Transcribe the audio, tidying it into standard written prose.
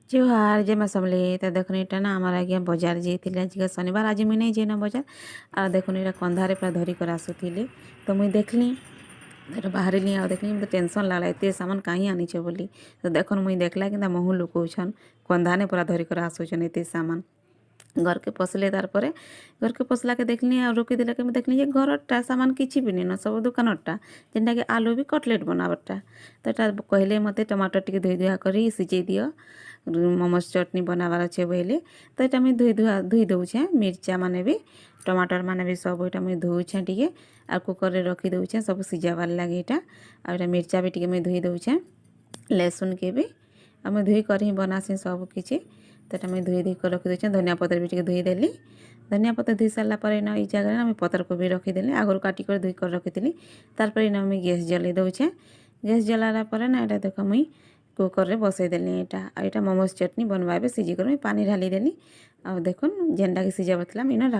जुहार जय माँ समले तो देखो यहाँ ना आम आज्ञा बजार जाइए आज शनिवार आज मुई नहीं जाइना बजार आ देखो यहाँ कंधारे पूरा धरिक आसुले तो मुई देखली तो बाहर आ देखली मतलब टेंशन लगला एत सामान कहीं आनीच बोली तो देखो मुई देखला कि मुँह लुकाउछन कंधाने पूरा धरिक आसुचन एत सामान घर के पसले तार पर घर के पसला के देखनी और रोकीदेला के देखनी जे घरटा सामान किसी भी नहीं सब दुकानटा जेनटा कि आलू भी कटलेट बनावटा तो यहाँ कहले मत टमाटर टी धोई धुआ कर सिझे दियो मोमोज चटनी बनावार अच्छे बोले तो यहाँ मुझे धोई दौचे मिर्चा माने भी टमाटर माने भी सब यहाँ मुझे धोचे टे आ कुकर में रखी दौचे सब सिझाबार लगे यहाँ आ मिर्चा भी टे मुझे धोई दौचे लहसुन के भी आ मुझे धोई कर ही बनासी सब किसी तो मुझे धोई कर रखी दे धनिया पतर भी धोईदेली धनिया पतर धोई सारापर इन ये जगह मुझे पतर को भी रखीदेली आगुरी काटिक धोई कर रखी तारपर इन मुझे गैस जलाई दौचे गैस जलाला ना यहाँ देख मुई कुकर में बसईदेली यहाँ मोमोज चटनी बनवाबे सिझी कर पानी ढाली देली आ देखो जेनटा कि सिझाबार इन